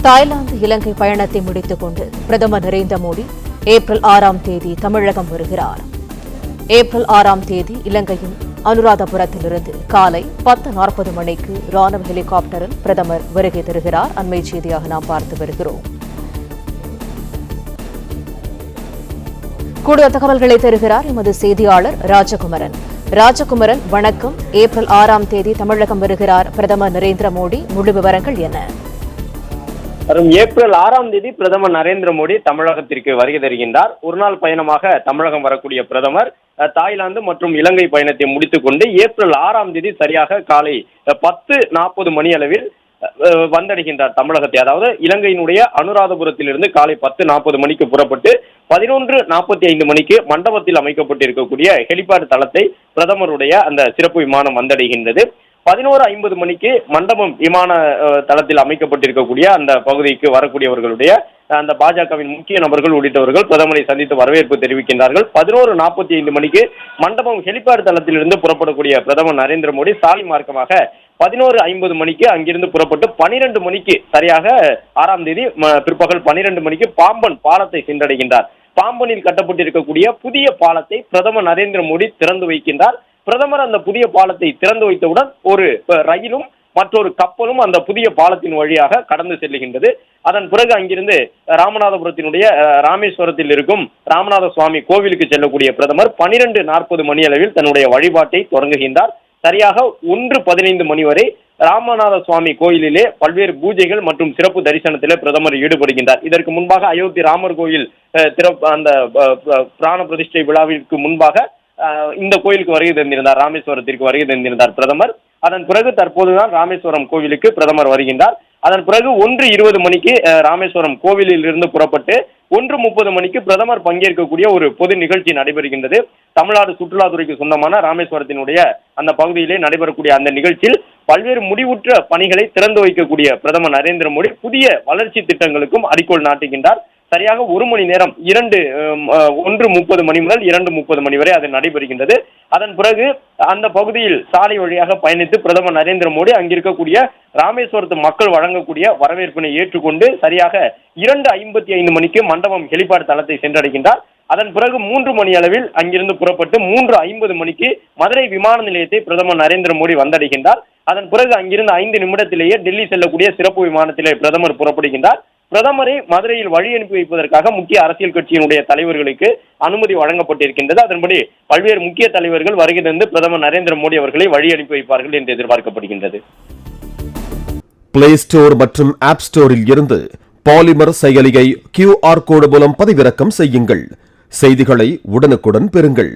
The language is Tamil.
தாய்லாந்து இலங்கை பயணத்தை முடித்துக் கொண்டு பிரதமர் நரேந்திர மோடி ஏப்ரல் 6ஆம் தேதி தமிழகம் வருகிறார். ஏப்ரல் 6ஆம் தேதி இலங்கையின் அனுராதபுரத்திலிருந்து காலை 10:40 மணிக்கு ராணுவ ஹெலிகாப்டரில் பிரதமர் வருகை தருகிறார். அண்மை செய்தியாக நாம் பார்த்து வருகிறோம். கூடுதல் தகவல்களை தருகிறார் எமது செய்தியாளர் ராஜகுமரன். ராஜகுமரன், வணக்கம். ஏப்ரல் 6ஆம் தேதி தமிழகம் வருகிறார் பிரதமர் நரேந்திர மோடி. முழு விவரங்கள் என்ன? வரும் ஏப்ரல் 6ஆம் தேதி பிரதமர் நரேந்திர மோடி தமிழகத்திற்கு வருகை தருகின்றார். ஒரு நாள் பயணமாக தமிழகம் வரக்கூடிய பிரதமர் தாய்லாந்து மற்றும் இலங்கை பயணத்தை முடித்துக் கொண்டு ஏப்ரல் 6ஆம் தேதி சரியாக காலை 10:40 மணி அளவில் வந்தடைகின்றார் தமிழகத்தை. அதாவது இலங்கையினுடைய அனுராதபுரத்திலிருந்து காலை 10:40 மணிக்கு புறப்பட்டு 11:45 மணிக்கு மண்டபத்தில் அமைக்கப்பட்டிருக்கக்கூடிய ஹெலிபாட் தளத்தை பிரதமருடைய அந்த சிறப்பு விமானம் வந்தடைகின்றது. 11:50 மணிக்கு மண்டபம் விமான தளத்தில் அமைக்கப்பட்டிருக்கக்கூடிய அந்த பகுதிக்கு வரக்கூடியவர்களுடைய அந்த பாஜகவின் முக்கிய நபர்கள் உள்ளிட்டவர்கள் பிரதமரை சந்தித்து வரவேற்பு தெரிவிக்கின்றார்கள். 11:45 மணிக்கு மண்டபம் ஹெலிபாட் தளத்திலிருந்து புறப்படக்கூடிய பிரதமர் நரேந்திர மோடி சாலை மார்க்கமாக 11:50 மணிக்கு அங்கிருந்து புறப்பட்டு 12 மணிக்கு சரியாக 6ஆம் தேதி பிற்பகல் 12 மணிக்கு பாம்பன் பாலத்தை சென்றடைகின்றார். பாம்பனில் கட்டப்பட்டிருக்கக்கூடிய புதிய பாலத்தை பிரதமர் நரேந்திர மோடி திறந்து வைக்கின்றார். பிரதமர் அந்த புதிய பாலத்தை திறந்து வைத்தவுடன் ஒரு ரயிலும் மற்றொரு கப்பலும் அந்த புதிய பாலத்தின் வழியாக கடந்து செல்லுகின்றது. அதன் பிறகு அங்கிருந்து ராமநாதபுரத்தினுடைய ராமேஸ்வரத்தில் இருக்கும் ராமநாத சுவாமி கோவிலுக்கு செல்லக்கூடிய பிரதமர் 12:40 மணி அளவில் தன்னுடைய வழிபாட்டை தொடங்குகின்றார். சரியாக 1:15 மணி வரை ராமநாத சுவாமி கோயிலிலே பல்வேறு பூஜைகள் மற்றும் சிறப்பு தரிசனத்திலே பிரதமர் ஈடுபடுகின்றார். இதற்கு முன்பாக அயோத்தி ராமர் கோயில் அந்த பிராண பிரதிஷ்டை விழாவிற்கு முன்பாக இந்த கோயிலுக்கு வருகை தந்திருந்தார், ராமேஸ்வரத்திற்கு வருகை தந்திருந்தார் பிரதமர். அதன் பிறகு தற்போதுதான் ராமேஸ்வரம் கோவிலுக்கு பிரதமர் வருகின்றார். அதன் பிறகு 1:20 மணிக்கு ராமேஸ்வரம் கோவிலில் இருந்து புறப்பட்டு 1:30 மணிக்கு பிரதமர் பங்கேற்கக்கூடிய ஒரு பொது நிகழ்ச்சி நடைபெறுகின்றது. தமிழ்நாடு சுற்றுலாத்துறைக்கு சொந்தமான ராமேஸ்வரத்தினுடைய அந்த பகுதியிலே நடைபெறக்கூடிய அந்த நிகழ்ச்சியில் பல்வேறு முடிவுற்ற பணிகளை திறந்து வைக்கக்கூடிய பிரதமர் நரேந்திர மோடி புதிய வளர்ச்சி திட்டங்களுக்கும் அடிக்கோல் நாட்டுகின்றார். சரியாக 1 மணி நேரம் 1:30 மணி முதல் 2:30 மணி வரை அது நடைபெறுகின்றது. அதன் பிறகு அந்த பகுதியில் சாலை வழியாக பயணித்து பிரதமர் நரேந்திர மோடி அங்கிருக்கக்கூடிய ராமேஸ்வரத்து மக்கள் வழங்கக்கூடிய வரவேற்பினை ஏற்றுக்கொண்டு சரியாக 2:55 மணிக்கு மண்டபம் ஹெலிபாட் தளத்தை சென்றடைகின்றார். அதன் பிறகு 3 மணி அளவில் அங்கிருந்து புறப்பட்டு 3:50 மணிக்கு மதுரை விமான நிலையத்தை பிரதமர் நரேந்திர மோடி வந்தடைகின்றார். அதன் பிறகு அங்கிருந்து 5 நிமிடத்திலேயே டெல்லி செல்லக்கூடிய சிறப்பு விமானத்திலே பிரதமர் புறப்படுகின்றார். பிரதமரை மதுரையில் வழி அனுப்பி வைப்பதற்காக முக்கிய அரசியல் கட்சியினுடைய தலைவர்களுக்கு அனுமதி வழங்கப்பட்டிருக்கின்றது. அதன்படி பல்வேறு முக்கிய தலைவர்கள் வருகை தந்து பிரதமர் நரேந்திர மோடி அவர்களை வழி அனுப்பி வைப்பார்கள் என்று எதிர்பார்க்கப்படுகின்றது. பிளே ஸ்டோர் மற்றும் ஆப் ஸ்டோரில் இருந்து பாலிமர் செயலியை QR கோடு மூலம் பதிவிறக்கம் செய்யுங்கள். செய்திகளை உடனுக்குடன் பெறுங்கள்.